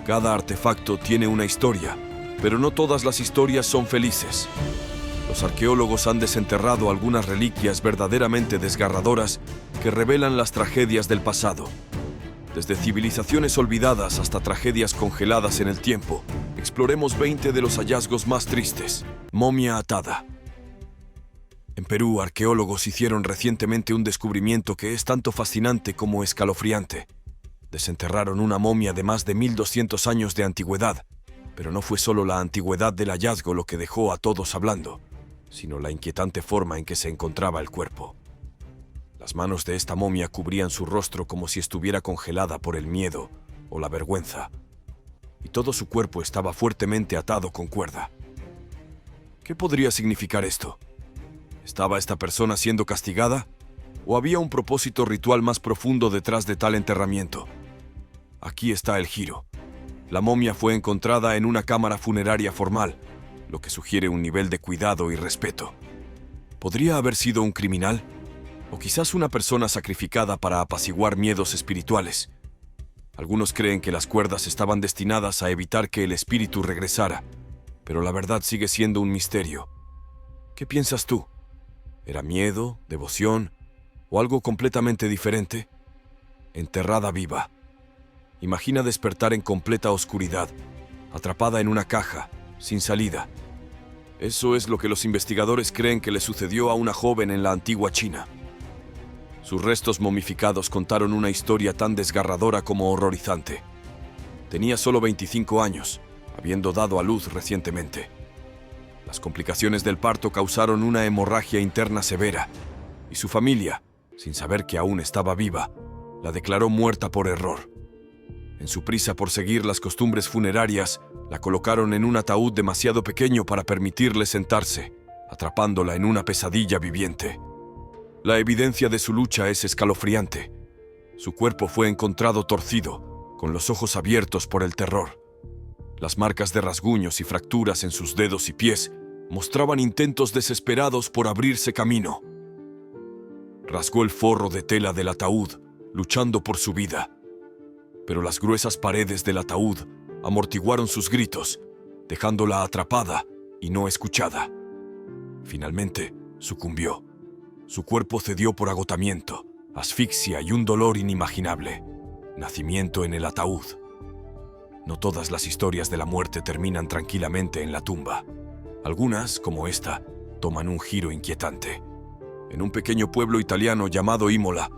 Cada artefacto tiene una historia, pero no todas las historias son felices. Los arqueólogos han desenterrado algunas reliquias verdaderamente desgarradoras que revelan las tragedias del pasado. Desde civilizaciones olvidadas hasta tragedias congeladas en el tiempo, exploremos 20 de los hallazgos más tristes. Momia atada. En Perú, arqueólogos hicieron recientemente un descubrimiento que es tanto fascinante como escalofriante. Desenterraron una momia de más de 1200 años de antigüedad, pero no fue solo la antigüedad del hallazgo lo que dejó a todos hablando, sino la inquietante forma en que se encontraba el cuerpo. Las manos de esta momia cubrían su rostro como si estuviera congelada por el miedo o la vergüenza, y todo su cuerpo estaba fuertemente atado con cuerda. ¿Qué podría significar esto? ¿Estaba esta persona siendo castigada? ¿O había un propósito ritual más profundo detrás de tal enterramiento? Aquí está el giro. La momia fue encontrada en una cámara funeraria formal, lo que sugiere un nivel de cuidado y respeto. ¿Podría haber sido un criminal? ¿O quizás una persona sacrificada para apaciguar miedos espirituales? Algunos creen que las cuerdas estaban destinadas a evitar que el espíritu regresara, pero la verdad sigue siendo un misterio. ¿Qué piensas tú? ¿Era miedo, devoción o algo completamente diferente? Enterrada viva. Imagina despertar en completa oscuridad, atrapada en una caja, sin salida. Eso es lo que los investigadores creen que le sucedió a una joven en la antigua China. Sus restos momificados contaron una historia tan desgarradora como horrorizante. Tenía solo 25 años, habiendo dado a luz recientemente. Las complicaciones del parto causaron una hemorragia interna severa, y su familia, sin saber que aún estaba viva, la declaró muerta por error. En su prisa por seguir las costumbres funerarias, la colocaron en un ataúd demasiado pequeño para permitirle sentarse, atrapándola en una pesadilla viviente. La evidencia de su lucha es escalofriante. Su cuerpo fue encontrado torcido, con los ojos abiertos por el terror. Las marcas de rasguños y fracturas en sus dedos y pies mostraban intentos desesperados por abrirse camino. Rasgó el forro de tela del ataúd, luchando por su vida. Pero las gruesas paredes del ataúd amortiguaron sus gritos, dejándola atrapada y no escuchada. Finalmente, sucumbió. Su cuerpo cedió por agotamiento, asfixia y un dolor inimaginable. Nacimiento en el ataúd. No todas las historias de la muerte terminan tranquilamente en la tumba. Algunas, como esta, toman un giro inquietante. En un pequeño pueblo italiano llamado Imola,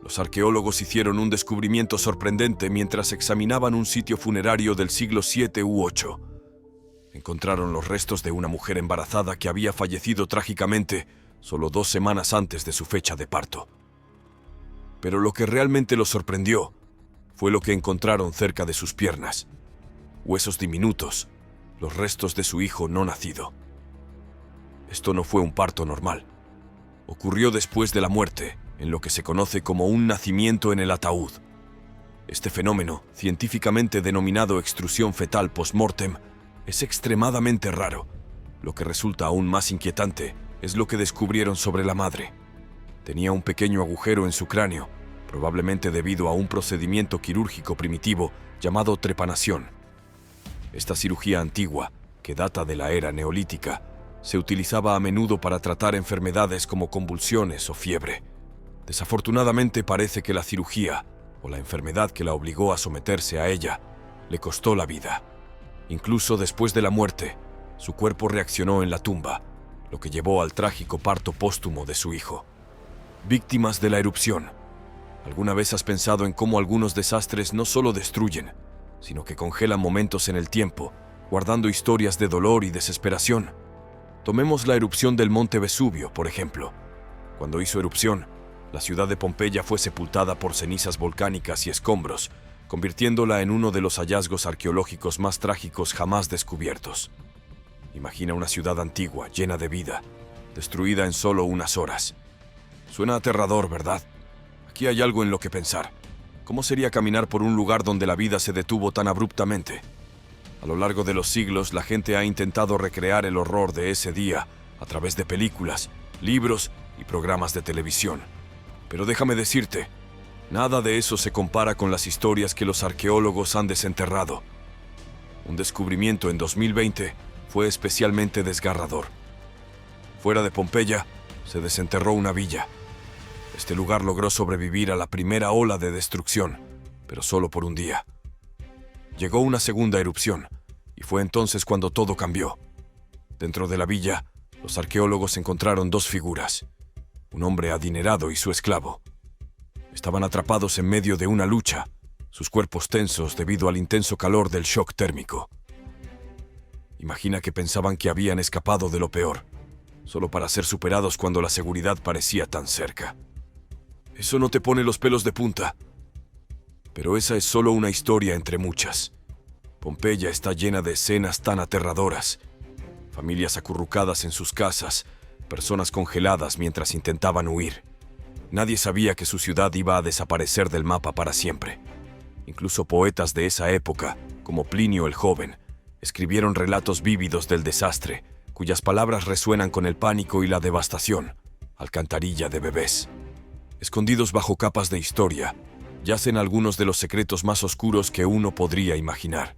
los arqueólogos hicieron un descubrimiento sorprendente mientras examinaban un sitio funerario del siglo VII u VIII. Encontraron los restos de una mujer embarazada que había fallecido trágicamente solo 2 semanas antes de su fecha de parto. Pero lo que realmente los sorprendió fue lo que encontraron cerca de sus piernas. Huesos diminutos, los restos de su hijo no nacido. Esto no fue un parto normal. Ocurrió después de la muerte, en lo que se conoce como un nacimiento en el ataúd. Este fenómeno, científicamente denominado extrusión fetal post-mortem, es extremadamente raro. Lo que resulta aún más inquietante es lo que descubrieron sobre la madre. Tenía un pequeño agujero en su cráneo, probablemente debido a un procedimiento quirúrgico primitivo llamado trepanación. Esta cirugía antigua, que data de la era neolítica, se utilizaba a menudo para tratar enfermedades como convulsiones o fiebre. Desafortunadamente parece que la cirugía, o la enfermedad que la obligó a someterse a ella, le costó la vida. Incluso después de la muerte, su cuerpo reaccionó en la tumba, lo que llevó al trágico parto póstumo de su hijo. Víctimas de la erupción. ¿Alguna vez has pensado en cómo algunos desastres no solo destruyen, sino que congelan momentos en el tiempo, guardando historias de dolor y desesperación? Tomemos la erupción del monte Vesubio, por ejemplo. Cuando hizo erupción, la ciudad de Pompeya fue sepultada por cenizas volcánicas y escombros, convirtiéndola en uno de los hallazgos arqueológicos más trágicos jamás descubiertos. Imagina una ciudad antigua, llena de vida, destruida en solo unas horas. Suena aterrador, ¿verdad? Aquí hay algo en lo que pensar. ¿Cómo sería caminar por un lugar donde la vida se detuvo tan abruptamente? A lo largo de los siglos, la gente ha intentado recrear el horror de ese día a través de películas, libros y programas de televisión. Pero déjame decirte, nada de eso se compara con las historias que los arqueólogos han desenterrado. Un descubrimiento en 2020 fue especialmente desgarrador. Fuera de Pompeya, se desenterró una villa. Este lugar logró sobrevivir a la primera ola de destrucción, pero solo por un día. Llegó una segunda erupción, y fue entonces cuando todo cambió. Dentro de la villa, los arqueólogos encontraron dos figuras, un hombre adinerado y su esclavo. Estaban atrapados en medio de una lucha, sus cuerpos tensos debido al intenso calor del shock térmico. Imagina que pensaban que habían escapado de lo peor, solo para ser superados cuando la seguridad parecía tan cerca. Eso no te pone los pelos de punta. Pero esa es solo una historia entre muchas. Pompeya está llena de escenas tan aterradoras. Familias acurrucadas en sus casas, personas congeladas mientras intentaban huir. Nadie sabía que su ciudad iba a desaparecer del mapa para siempre. Incluso poetas de esa época, como Plinio el Joven, escribieron relatos vívidos del desastre, cuyas palabras resuenan con el pánico y la devastación. Alcantarilla de bebés. Escondidos bajo capas de historia, yacen algunos de los secretos más oscuros que uno podría imaginar.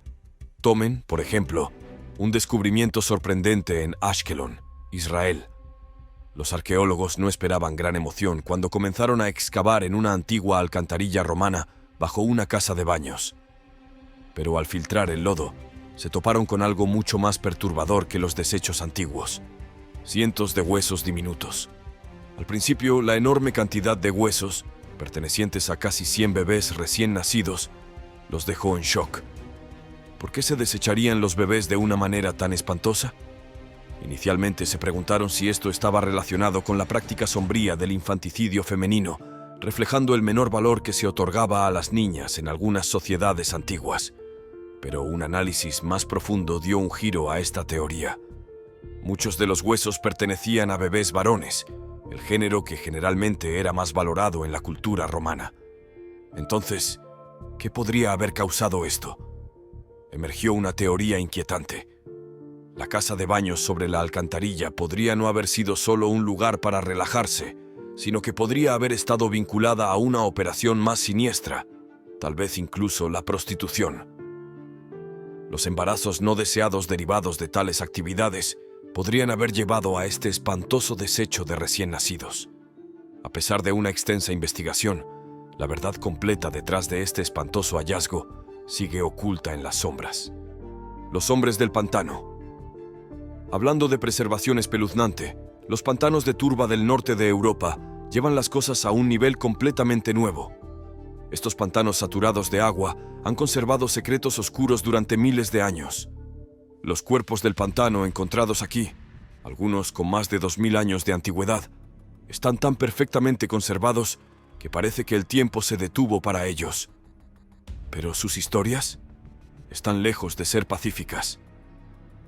Tomen, por ejemplo, un descubrimiento sorprendente en Ashkelon, Israel. Los arqueólogos no esperaban gran emoción cuando comenzaron a excavar en una antigua alcantarilla romana bajo una casa de baños. Pero al filtrar el lodo, se toparon con algo mucho más perturbador que los desechos antiguos. Cientos de huesos diminutos. Al principio, la enorme cantidad de huesos, pertenecientes a casi 100 bebés recién nacidos, los dejó en shock. ¿Por qué se desecharían los bebés de una manera tan espantosa? Inicialmente se preguntaron si esto estaba relacionado con la práctica sombría del infanticidio femenino, reflejando el menor valor que se otorgaba a las niñas en algunas sociedades antiguas. Pero un análisis más profundo dio un giro a esta teoría. Muchos de los huesos pertenecían a bebés varones, el género que generalmente era más valorado en la cultura romana. Entonces, ¿qué podría haber causado esto? Emergió una teoría inquietante. La casa de baños sobre la alcantarilla podría no haber sido solo un lugar para relajarse, sino que podría haber estado vinculada a una operación más siniestra, tal vez incluso la prostitución. Los embarazos no deseados derivados de tales actividades podrían haber llevado a este espantoso desecho de recién nacidos. A pesar de una extensa investigación, la verdad completa detrás de este espantoso hallazgo sigue oculta en las sombras. Los hombres del pantano. Hablando de preservación espeluznante, los pantanos de turba del norte de Europa llevan las cosas a un nivel completamente nuevo. Estos pantanos saturados de agua han conservado secretos oscuros durante miles de años. Los cuerpos del pantano encontrados aquí, algunos con más de 2000 años de antigüedad, están tan perfectamente conservados que parece que el tiempo se detuvo para ellos. Pero sus historias están lejos de ser pacíficas.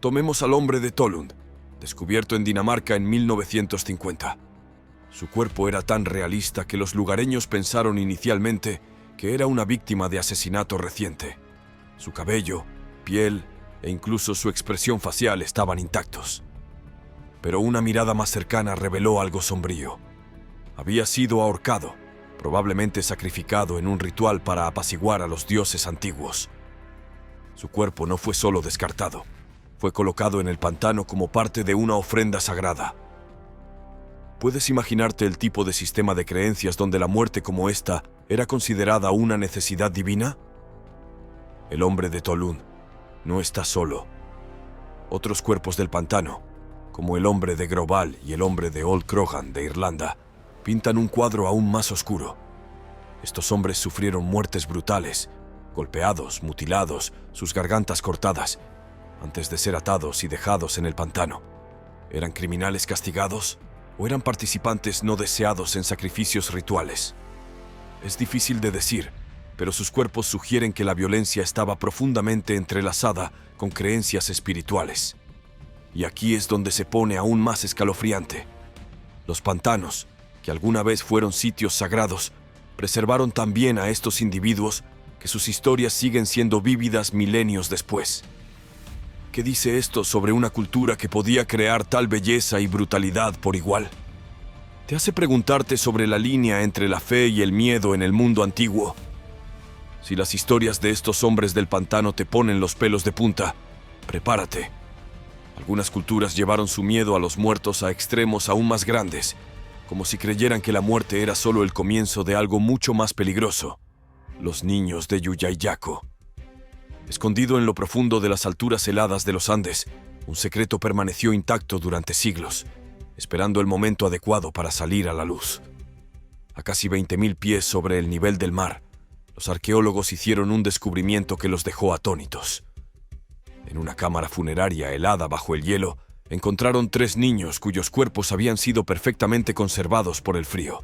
Tomemos al hombre de Tollund, descubierto en Dinamarca en 1950. Su cuerpo era tan realista que los lugareños pensaron inicialmente que era una víctima de asesinato reciente. Su cabello, piel e incluso su expresión facial estaban intactos. Pero una mirada más cercana reveló algo sombrío. Había sido ahorcado, probablemente sacrificado en un ritual para apaciguar a los dioses antiguos. Su cuerpo no fue solo descartado, fue colocado en el pantano como parte de una ofrenda sagrada. ¿Puedes imaginarte el tipo de sistema de creencias donde la muerte como esta era considerada una necesidad divina? El hombre de Tollund no está solo. Otros cuerpos del pantano, como el hombre de Groval y el hombre de Old Crohan de Irlanda, pintan un cuadro aún más oscuro. Estos hombres sufrieron muertes brutales, golpeados, mutilados, sus gargantas cortadas, antes de ser atados y dejados en el pantano. ¿Eran criminales castigados o eran participantes no deseados en sacrificios rituales? Es difícil de decir, pero sus cuerpos sugieren que la violencia estaba profundamente entrelazada con creencias espirituales. Y aquí es donde se pone aún más escalofriante. Los pantanos, que alguna vez fueron sitios sagrados, preservaron también a estos individuos que sus historias siguen siendo vívidas milenios después. ¿Qué dice esto sobre una cultura que podía crear tal belleza y brutalidad por igual? ¿Te hace preguntarte sobre la línea entre la fe y el miedo en el mundo antiguo? Si las historias de estos hombres del pantano te ponen los pelos de punta, prepárate. Algunas culturas llevaron su miedo a los muertos a extremos aún más grandes, como si creyeran que la muerte era solo el comienzo de algo mucho más peligroso: los niños de Yuyayaco. Escondido en lo profundo de las alturas heladas de los Andes, un secreto permaneció intacto durante siglos, esperando el momento adecuado para salir a la luz. A casi 20.000 pies sobre el nivel del mar, los arqueólogos hicieron un descubrimiento que los dejó atónitos. En una cámara funeraria helada bajo el hielo, encontraron 3 niños cuyos cuerpos habían sido perfectamente conservados por el frío.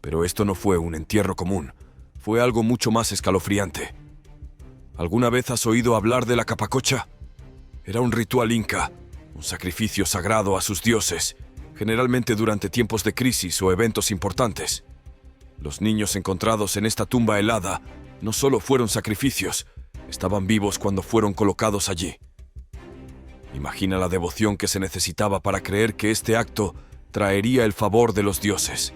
Pero esto no fue un entierro común, fue algo mucho más escalofriante. ¿Alguna vez has oído hablar de la capacocha? Era un ritual inca, un sacrificio sagrado a sus dioses, generalmente durante tiempos de crisis o eventos importantes. Los niños encontrados en esta tumba helada no solo fueron sacrificios, estaban vivos cuando fueron colocados allí. Imagina la devoción que se necesitaba para creer que este acto traería el favor de los dioses.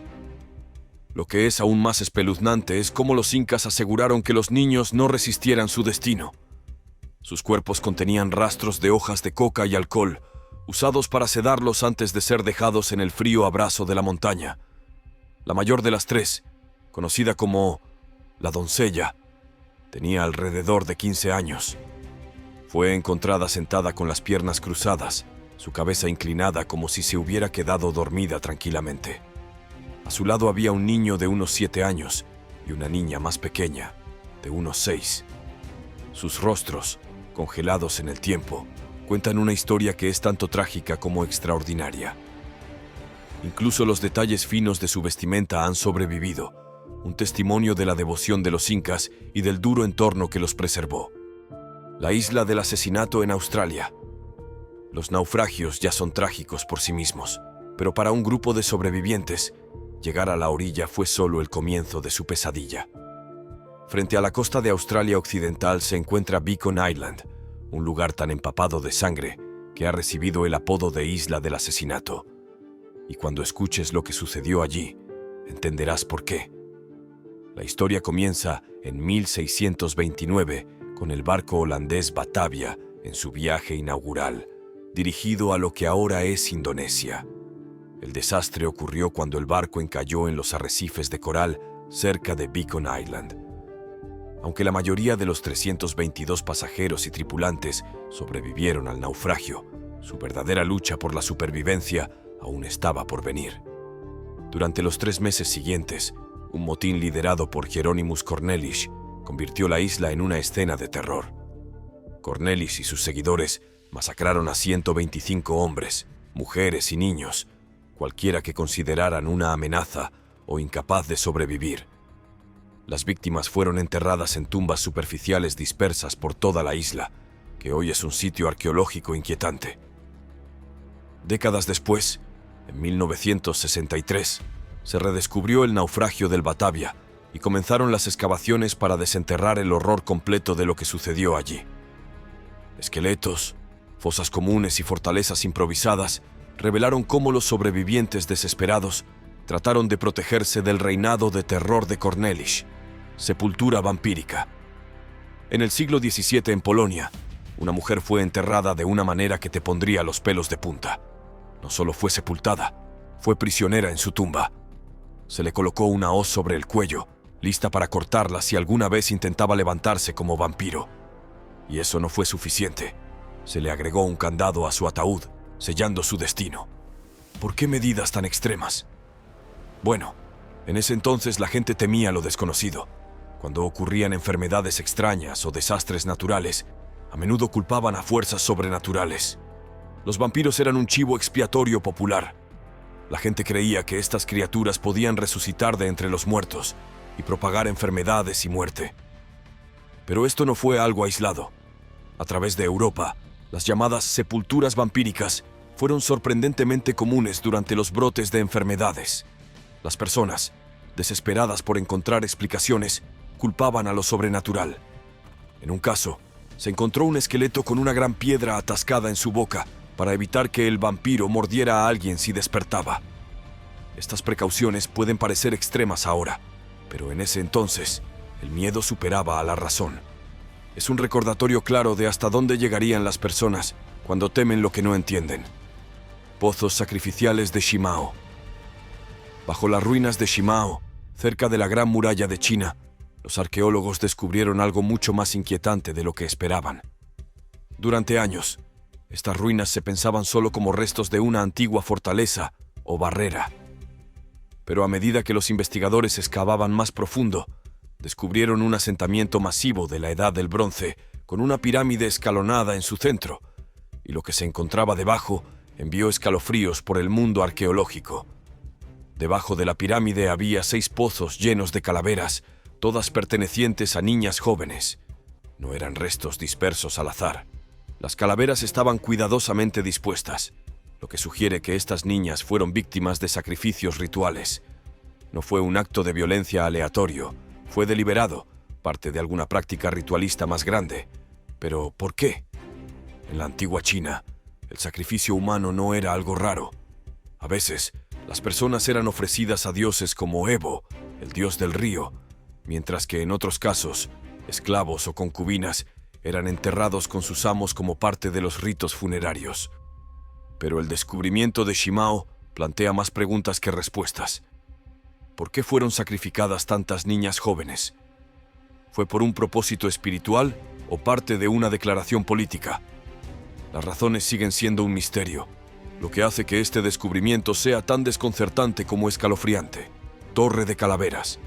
Lo que es aún más espeluznante es cómo los incas aseguraron que los niños no resistieran su destino. Sus cuerpos contenían rastros de hojas de coca y alcohol, usados para sedarlos antes de ser dejados en el frío abrazo de la montaña. La mayor de las 3, conocida como la doncella, tenía alrededor de 15 años. Fue encontrada sentada con las piernas cruzadas, su cabeza inclinada como si se hubiera quedado dormida tranquilamente. A su lado había un niño de unos 7 años y una niña más pequeña, de unos 6. Sus rostros, congelados en el tiempo, cuentan una historia que es tanto trágica como extraordinaria. Incluso los detalles finos de su vestimenta han sobrevivido, un testimonio de la devoción de los incas y del duro entorno que los preservó. La isla del asesinato en Australia. Los naufragios ya son trágicos por sí mismos, pero para un grupo de sobrevivientes, llegar a la orilla fue solo el comienzo de su pesadilla. Frente a la costa de Australia Occidental se encuentra Beacon Island, un lugar tan empapado de sangre que ha recibido el apodo de Isla del Asesinato. Y cuando escuches lo que sucedió allí, entenderás por qué. La historia comienza en 1629 con el barco holandés Batavia en su viaje inaugural, dirigido a lo que ahora es Indonesia. El desastre ocurrió cuando el barco encalló en los arrecifes de coral cerca de Beacon Island. Aunque la mayoría de los 322 pasajeros y tripulantes sobrevivieron al naufragio, su verdadera lucha por la supervivencia aún estaba por venir. Durante los 3 meses siguientes, un motín liderado por Hieronymus Cornelis convirtió la isla en una escena de terror. Cornelis y sus seguidores masacraron a 125 hombres, mujeres y niños, cualquiera que consideraran una amenaza o incapaz de sobrevivir. Las víctimas fueron enterradas en tumbas superficiales dispersas por toda la isla, que hoy es un sitio arqueológico inquietante. Décadas después, en 1963, se redescubrió el naufragio del Batavia y comenzaron las excavaciones para desenterrar el horror completo de lo que sucedió allí. Esqueletos, fosas comunes y fortalezas improvisadas revelaron cómo los sobrevivientes desesperados trataron de protegerse del reinado de terror de Cornelis, sepultura vampírica. En el siglo XVII en Polonia, una mujer fue enterrada de una manera que te pondría los pelos de punta. No solo fue sepultada, fue prisionera en su tumba. Se le colocó una hoz sobre el cuello, lista para cortarla si alguna vez intentaba levantarse como vampiro. Y eso no fue suficiente. Se le agregó un candado a su ataúd, sellando su destino. ¿Por qué medidas tan extremas? Bueno, en ese entonces la gente temía lo desconocido. Cuando ocurrían enfermedades extrañas o desastres naturales, a menudo culpaban a fuerzas sobrenaturales. Los vampiros eran un chivo expiatorio popular. La gente creía que estas criaturas podían resucitar de entre los muertos y propagar enfermedades y muerte. Pero esto no fue algo aislado. A través de Europa, las llamadas sepulturas vampíricas fueron sorprendentemente comunes durante los brotes de enfermedades. Las personas, desesperadas por encontrar explicaciones, culpaban a lo sobrenatural. En un caso, se encontró un esqueleto con una gran piedra atascada en su boca para evitar que el vampiro mordiera a alguien si despertaba. Estas precauciones pueden parecer extremas ahora, pero en ese entonces El miedo superaba a la razón. Es un recordatorio claro de hasta dónde llegarían las personas cuando temen lo que no entienden. Pozos sacrificiales de Shimao. Bajo las ruinas de Shimao, cerca de la Gran Muralla de China, los arqueólogos descubrieron algo mucho más inquietante de lo que esperaban. Durante años, estas ruinas se pensaban solo como restos de una antigua fortaleza o barrera. Pero a medida que los investigadores excavaban más profundo, descubrieron un asentamiento masivo de la Edad del Bronce, con una pirámide escalonada en su centro, y lo que se encontraba debajo envió escalofríos por el mundo arqueológico. Debajo de la pirámide había 6 pozos llenos de calaveras, todas pertenecientes a niñas jóvenes. No eran restos dispersos al azar. Las calaveras estaban cuidadosamente dispuestas, lo que sugiere que estas niñas fueron víctimas de sacrificios rituales. No fue un acto de violencia aleatorio, fue deliberado, parte de alguna práctica ritualista más grande. Pero, ¿por qué? En la antigua China, el sacrificio humano no era algo raro. A veces, las personas eran ofrecidas a dioses como Evo, el dios del río, mientras que en otros casos, esclavos o concubinas eran enterrados con sus amos como parte de los ritos funerarios. Pero el descubrimiento de Shimao plantea más preguntas que respuestas. ¿Por qué fueron sacrificadas tantas niñas jóvenes? ¿Fue por un propósito espiritual o parte de una declaración política? Las razones siguen siendo un misterio, lo que hace que este descubrimiento sea tan desconcertante como escalofriante. Torre de Calaveras.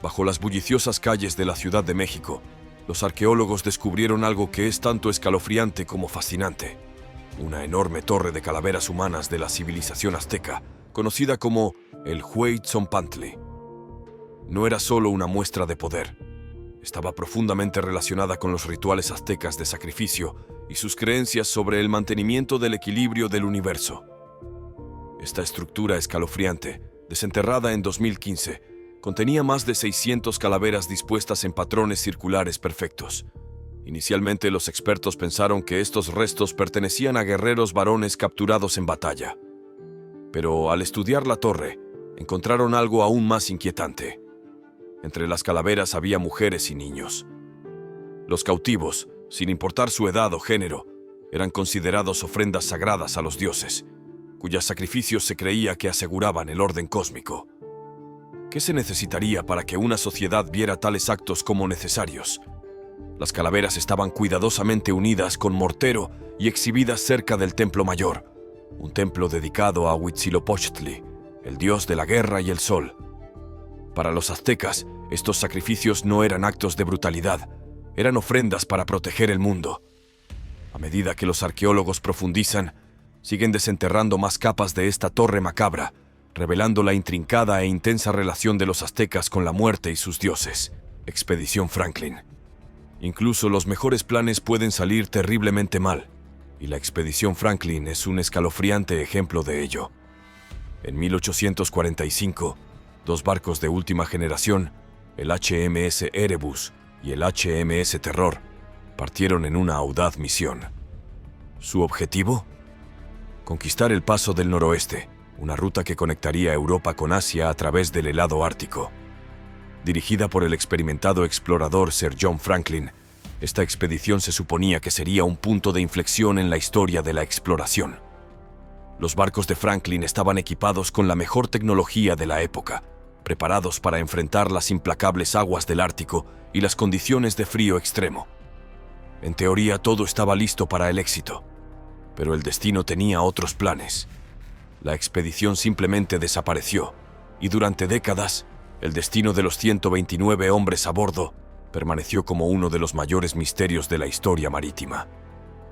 Bajo las bulliciosas calles de la Ciudad de México, los arqueólogos descubrieron algo que es tanto escalofriante como fascinante. Una enorme torre de calaveras humanas de la civilización azteca, conocida como el Huitzompantli. No era solo una muestra de poder. Estaba profundamente relacionada con los rituales aztecas de sacrificio y sus creencias sobre el mantenimiento del equilibrio del universo. Esta estructura escalofriante, desenterrada en 2015, contenía más de 600 calaveras dispuestas en patrones circulares perfectos. Inicialmente, los expertos pensaron que estos restos pertenecían a guerreros varones capturados en batalla. Pero al estudiar la torre, encontraron algo aún más inquietante. Entre las calaveras había mujeres y niños. Los cautivos, sin importar su edad o género, eran considerados ofrendas sagradas a los dioses, cuyos sacrificios se creía que aseguraban el orden cósmico. ¿Qué se necesitaría para que una sociedad viera tales actos como necesarios? Las calaveras estaban cuidadosamente unidas con mortero y exhibidas cerca del Templo Mayor, un templo dedicado a Huitzilopochtli, el dios de la guerra y el sol. Para los aztecas, estos sacrificios no eran actos de brutalidad, eran ofrendas para proteger el mundo. A medida que los arqueólogos profundizan, siguen desenterrando más capas de esta torre macabra, revelando la intrincada e intensa relación de los aztecas con la muerte y sus dioses. Expedición Franklin. Incluso los mejores planes pueden salir terriblemente mal, y la Expedición Franklin es un escalofriante ejemplo de ello. En 1845, 2 barcos de última generación, el HMS Erebus y el HMS Terror, partieron en una audaz misión. ¿Su objetivo? Conquistar el Paso del Noroeste, una ruta que conectaría Europa con Asia a través del helado ártico. Dirigida por el experimentado explorador Sir John Franklin, esta expedición se suponía que sería un punto de inflexión en la historia de la exploración. Los barcos de Franklin estaban equipados con la mejor tecnología de la época, preparados para enfrentar las implacables aguas del Ártico y las condiciones de frío extremo. En teoría, todo estaba listo para el éxito, pero el destino tenía otros planes. La expedición simplemente desapareció, y durante décadas, el destino de los 129 hombres a bordo permaneció como uno de los mayores misterios de la historia marítima.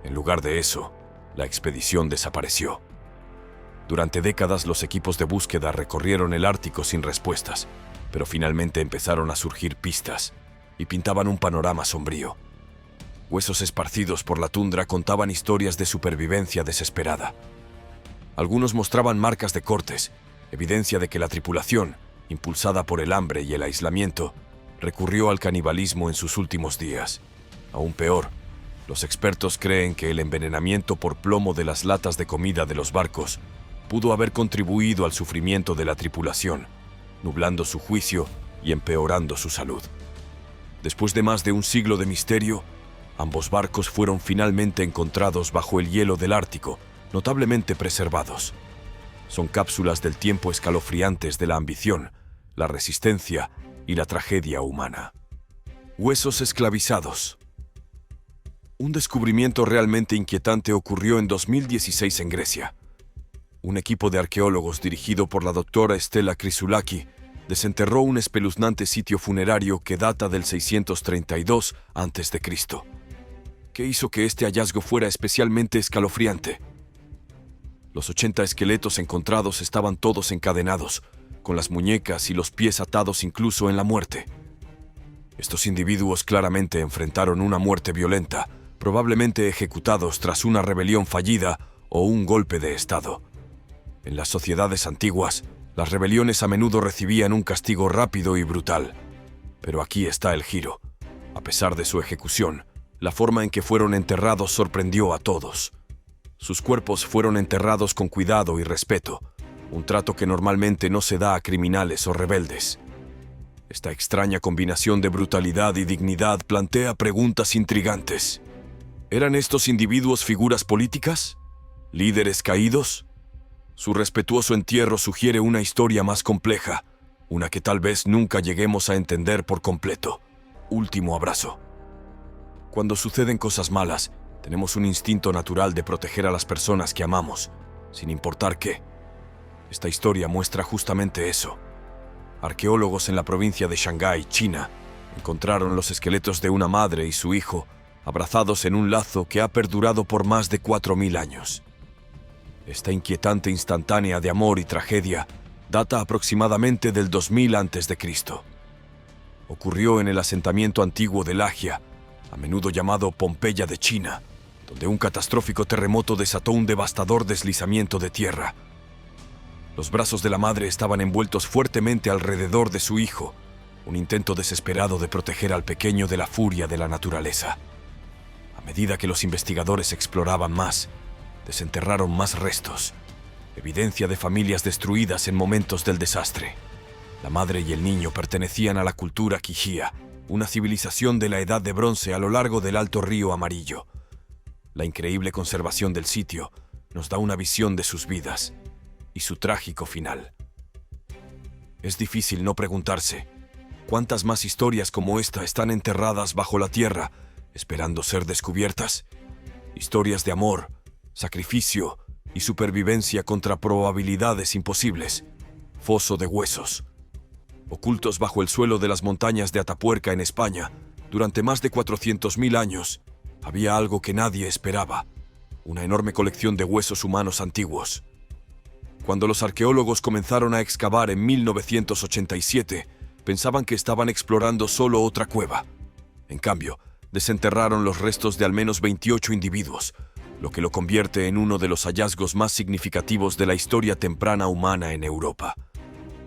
En lugar de eso, la expedición desapareció. Durante décadas, los equipos de búsqueda recorrieron el Ártico sin respuestas, pero finalmente empezaron a surgir pistas y pintaban un panorama sombrío. Huesos esparcidos por la tundra contaban historias de supervivencia desesperada. Algunos mostraban marcas de cortes, evidencia de que la tripulación, impulsada por el hambre y el aislamiento, recurrió al canibalismo en sus últimos días. Aún peor, los expertos creen que el envenenamiento por plomo de las latas de comida de los barcos pudo haber contribuido al sufrimiento de la tripulación, nublando su juicio y empeorando su salud. Después de más de un siglo de misterio, ambos barcos fueron finalmente encontrados bajo el hielo del Ártico, notablemente preservados. Son cápsulas del tiempo escalofriantes de la ambición, la resistencia y la tragedia humana. Huesos esclavizados. Un descubrimiento realmente inquietante ocurrió en 2016 en Grecia. Un equipo de arqueólogos dirigido por la doctora Stella Chrysoulaki desenterró un espeluznante sitio funerario que data del 632 a.C. ¿Qué hizo que este hallazgo fuera especialmente escalofriante? Los 80 esqueletos encontrados estaban todos encadenados, con las muñecas y los pies atados incluso en la muerte. Estos individuos claramente enfrentaron una muerte violenta, probablemente ejecutados tras una rebelión fallida o un golpe de estado. En las sociedades antiguas, las rebeliones a menudo recibían un castigo rápido y brutal. Pero aquí está el giro. A pesar de su ejecución, la forma en que fueron enterrados sorprendió a todos. Sus cuerpos fueron enterrados con cuidado y respeto, un trato que normalmente no se da a criminales o rebeldes. Esta extraña combinación de brutalidad y dignidad plantea preguntas intrigantes. ¿Eran estos individuos figuras políticas? ¿Líderes caídos? Su respetuoso entierro sugiere una historia más compleja, una que tal vez nunca lleguemos a entender por completo. Último abrazo. Cuando suceden cosas malas, tenemos un instinto natural de proteger a las personas que amamos, sin importar qué. Esta historia muestra justamente eso. Arqueólogos en la provincia de Shanghái, China, encontraron los esqueletos de una madre y su hijo abrazados en un lazo que ha perdurado por más de 4000 años. Esta inquietante instantánea de amor y tragedia data aproximadamente del 2000 a.C. Ocurrió en el asentamiento antiguo de Lagia, a menudo llamado Pompeya de China, donde un catastrófico terremoto desató un devastador deslizamiento de tierra. Los brazos de la madre estaban envueltos fuertemente alrededor de su hijo, un intento desesperado de proteger al pequeño de la furia de la naturaleza. A medida que los investigadores exploraban más, desenterraron más restos, evidencia de familias destruidas en momentos del desastre. La madre y el niño pertenecían a la cultura Qi'jiа, una civilización de la Edad de Bronce a lo largo del Alto Río Amarillo. La increíble conservación del sitio nos da una visión de sus vidas y su trágico final. Es difícil no preguntarse, ¿cuántas más historias como esta están enterradas bajo la tierra, esperando ser descubiertas? Historias de amor, sacrificio y supervivencia contra probabilidades imposibles. Foso de huesos. Ocultos bajo el suelo de las montañas de Atapuerca en España, durante más de 400.000 años, había algo que nadie esperaba: una enorme colección de huesos humanos antiguos. Cuando los arqueólogos comenzaron a excavar en 1987, pensaban que estaban explorando solo otra cueva. En cambio, desenterraron los restos de al menos 28 individuos, lo que lo convierte en uno de los hallazgos más significativos de la historia temprana humana en Europa.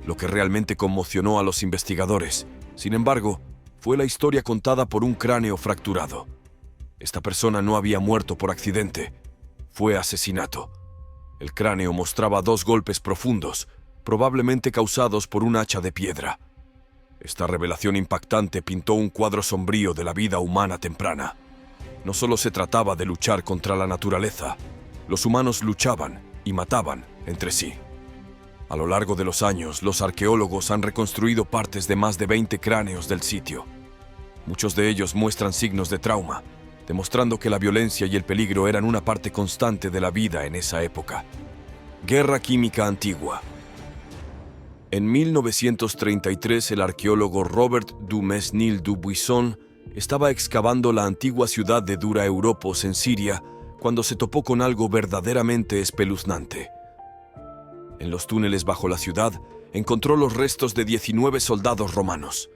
Lo que realmente conmocionó a los investigadores, sin embargo, fue la historia contada por un cráneo fracturado. Esta persona no había muerto por accidente, fue asesinato. El cráneo mostraba 2 golpes profundos, probablemente causados por un hacha de piedra. Esta revelación impactante pintó un cuadro sombrío de la vida humana temprana. No solo se trataba de luchar contra la naturaleza, los humanos luchaban y mataban entre sí. A lo largo de los años, los arqueólogos han reconstruido partes de más de 20 cráneos del sitio. Muchos de ellos muestran signos de trauma, demostrando que la violencia y el peligro eran una parte constante de la vida en esa época. Guerra química antigua. En 1933, el arqueólogo Robert Dumesnil Dubuisson estaba excavando la antigua ciudad de Dura Europos en Siria cuando se topó con algo verdaderamente espeluznante. En los túneles bajo la ciudad, encontró los restos de 19 soldados romanos.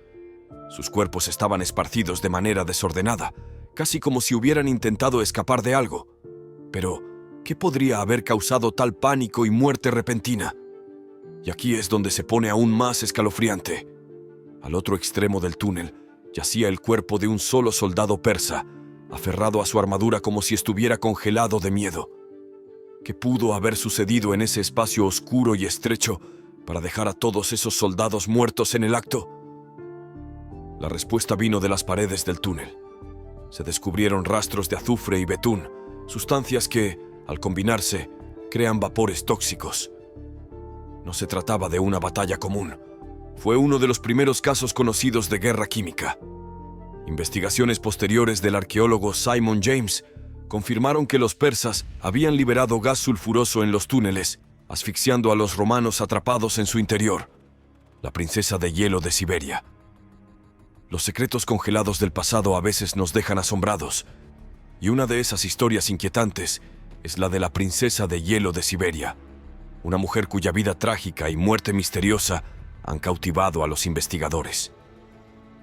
Sus cuerpos estaban esparcidos de manera desordenada, casi como si hubieran intentado escapar de algo. Pero, ¿qué podría haber causado tal pánico y muerte repentina? Y aquí es donde se pone aún más escalofriante. Al otro extremo del túnel, yacía el cuerpo de un solo soldado persa, aferrado a su armadura como si estuviera congelado de miedo. ¿Qué pudo haber sucedido en ese espacio oscuro y estrecho para dejar a todos esos soldados muertos en el acto? La respuesta vino de las paredes del túnel. Se descubrieron rastros de azufre y betún, sustancias que, al combinarse, crean vapores tóxicos. No se trataba de una batalla común. Fue uno de los primeros casos conocidos de guerra química. Investigaciones posteriores del arqueólogo Simon James confirmaron que los persas habían liberado gas sulfuroso en los túneles, asfixiando a los romanos atrapados en su interior. La princesa de hielo de Siberia. Los secretos congelados del pasado a veces nos dejan asombrados, y una de esas historias inquietantes es la de la princesa de hielo de Siberia, una mujer cuya vida trágica y muerte misteriosa han cautivado a los investigadores.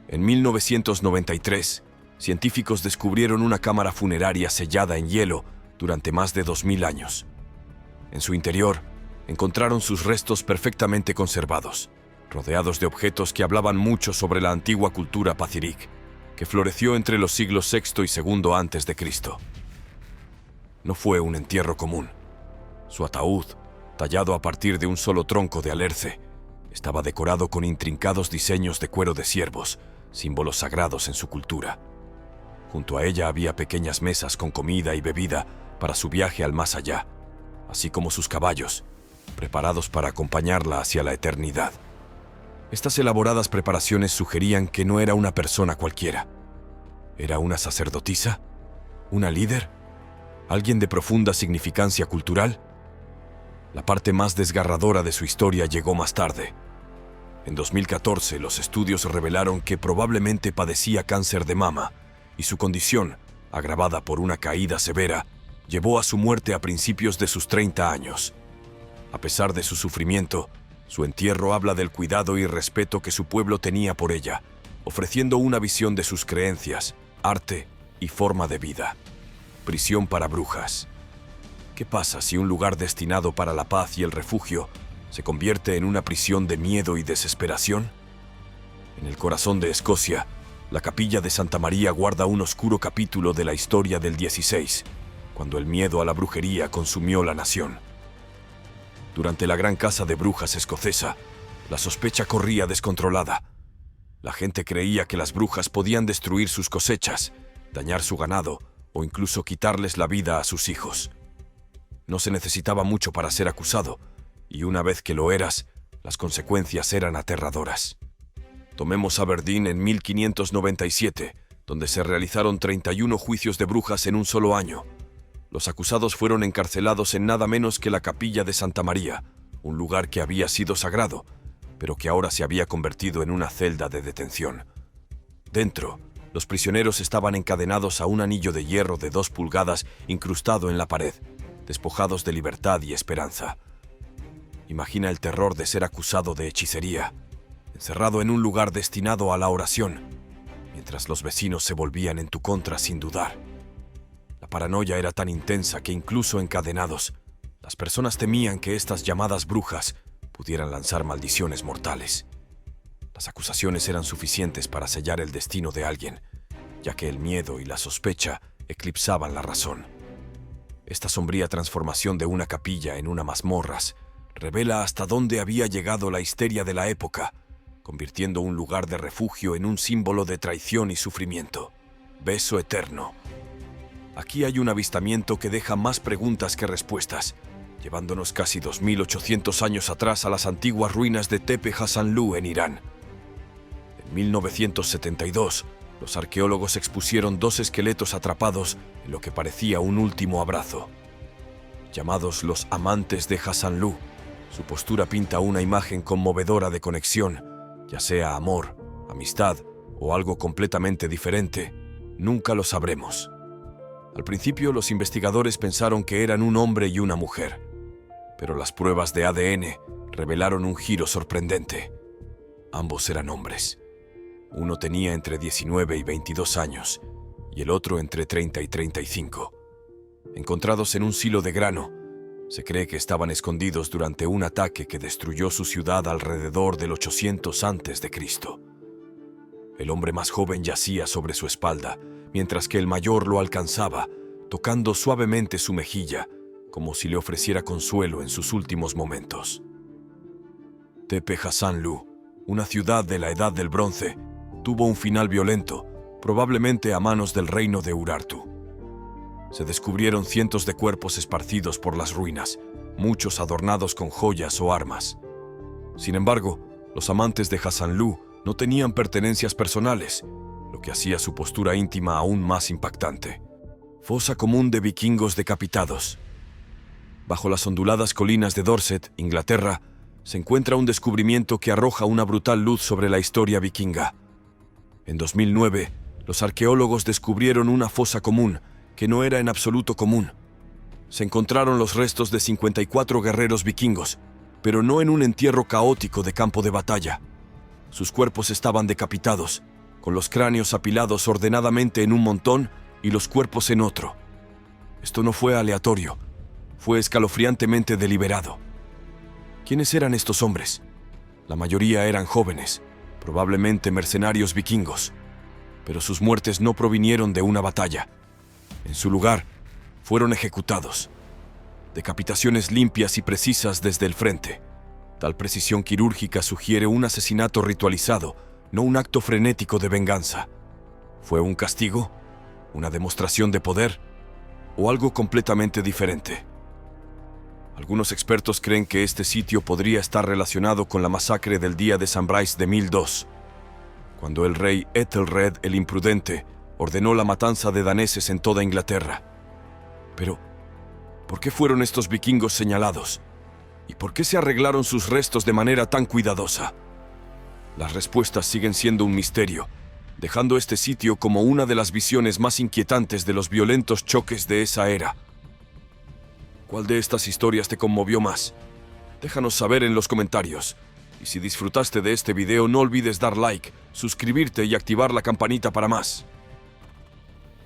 En 1993, científicos descubrieron una cámara funeraria sellada en hielo durante más de 2000 años. En su interior, encontraron sus restos perfectamente conservados, rodeados de objetos que hablaban mucho sobre la antigua cultura pacific, que floreció entre los siglos VI y II antes de Cristo. No fue un entierro común. Su ataúd, tallado a partir de un solo tronco de alerce, estaba decorado con intrincados diseños de cuero de ciervos, símbolos sagrados en su cultura. Junto a ella había pequeñas mesas con comida y bebida para su viaje al más allá, así como sus caballos, preparados para acompañarla hacia la eternidad. Estas elaboradas preparaciones sugerían que no era una persona cualquiera. ¿Era una sacerdotisa? ¿Una líder? ¿Alguien de profunda significancia cultural? La parte más desgarradora de su historia llegó más tarde. En 2014, los estudios revelaron que probablemente padecía cáncer de mama, y su condición, agravada por una caída severa, llevó a su muerte a principios de sus 30 años. A pesar de su sufrimiento, su entierro habla del cuidado y respeto que su pueblo tenía por ella, ofreciendo una visión de sus creencias, arte y forma de vida. Prisión para brujas. ¿Qué pasa si un lugar destinado para la paz y el refugio se convierte en una prisión de miedo y desesperación? En el corazón de Escocia, la capilla de Santa María guarda un oscuro capítulo de la historia del XVI, cuando el miedo a la brujería consumió la nación. Durante la gran caza de brujas escocesa, la sospecha corría descontrolada. La gente creía que las brujas podían destruir sus cosechas, dañar su ganado o incluso quitarles la vida a sus hijos. No se necesitaba mucho para ser acusado, y una vez que lo eras, las consecuencias eran aterradoras. Tomemos Aberdeen en 1597, donde se realizaron 31 juicios de brujas en un solo año. Los acusados fueron encarcelados en nada menos que la capilla de Santa María, un lugar que había sido sagrado, pero que ahora se había convertido en una celda de detención. Dentro, los prisioneros estaban encadenados a un anillo de hierro de 2 pulgadas incrustado en la pared, despojados de libertad y esperanza. Imagina el terror de ser acusado de hechicería, encerrado en un lugar destinado a la oración, mientras los vecinos se volvían en tu contra sin dudar. La paranoia era tan intensa que incluso encadenados, las personas temían que estas llamadas brujas pudieran lanzar maldiciones mortales. Las acusaciones eran suficientes para sellar el destino de alguien, ya que el miedo y la sospecha eclipsaban la razón. Esta sombría transformación de una capilla en una mazmorras revela hasta dónde había llegado la histeria de la época, convirtiendo un lugar de refugio en un símbolo de traición y sufrimiento. Beso eterno. Aquí hay un avistamiento que deja más preguntas que respuestas, llevándonos casi 2800 años atrás a las antiguas ruinas de Tepe Hassanlu en Irán. En 1972, los arqueólogos expusieron 2 esqueletos atrapados en lo que parecía un último abrazo. Llamados los amantes de Hassanlu, su postura pinta una imagen conmovedora de conexión, ya sea amor, amistad o algo completamente diferente. Nunca lo sabremos. Al principio, los investigadores pensaron que eran un hombre y una mujer, pero las pruebas de ADN revelaron un giro sorprendente. Ambos eran hombres. Uno tenía entre 19 y 22 años, y el otro entre 30 y 35. Encontrados en un silo de grano, se cree que estaban escondidos durante un ataque que destruyó su ciudad alrededor del 800 a.C. El hombre más joven yacía sobre su espalda, mientras que el mayor lo alcanzaba, tocando suavemente su mejilla, como si le ofreciera consuelo en sus últimos momentos. Tepe Hassanlu, una ciudad de la Edad del Bronce, tuvo un final violento, probablemente a manos del reino de Urartu. Se descubrieron cientos de cuerpos esparcidos por las ruinas, muchos adornados con joyas o armas. Sin embargo, los amantes de Hassanlu no tenían pertenencias personales, lo que hacía su postura íntima aún más impactante. Fosa común de vikingos decapitados. Bajo las onduladas colinas de Dorset, Inglaterra, se encuentra un descubrimiento que arroja una brutal luz sobre la historia vikinga. En 2009, los arqueólogos descubrieron una fosa común que no era en absoluto común. Se encontraron los restos de 54 guerreros vikingos, pero no en un entierro caótico de campo de batalla. Sus cuerpos estaban decapitados, con los cráneos apilados ordenadamente en un montón y los cuerpos en otro. Esto no fue aleatorio, fue escalofriantemente deliberado. ¿Quiénes eran estos hombres? La mayoría eran jóvenes, probablemente mercenarios vikingos, pero sus muertes no provinieron de una batalla. En su lugar, fueron ejecutados. Decapitaciones limpias y precisas desde el frente. Tal precisión quirúrgica sugiere un asesinato ritualizado, no un acto frenético de venganza. ¿Fue un castigo? ¿Una demostración de poder? ¿O algo completamente diferente? Algunos expertos creen que este sitio podría estar relacionado con la masacre del día de San Bryce de 1002, cuando el rey Ethelred el Imprudente ordenó la matanza de daneses en toda Inglaterra. Pero, ¿por qué fueron estos vikingos señalados? ¿Y por qué se arreglaron sus restos de manera tan cuidadosa? Las respuestas siguen siendo un misterio, dejando este sitio como una de las visiones más inquietantes de los violentos choques de esa era. ¿Cuál de estas historias te conmovió más? Déjanos saber en los comentarios. Y si disfrutaste de este video, no olvides dar like, suscribirte y activar la campanita para más.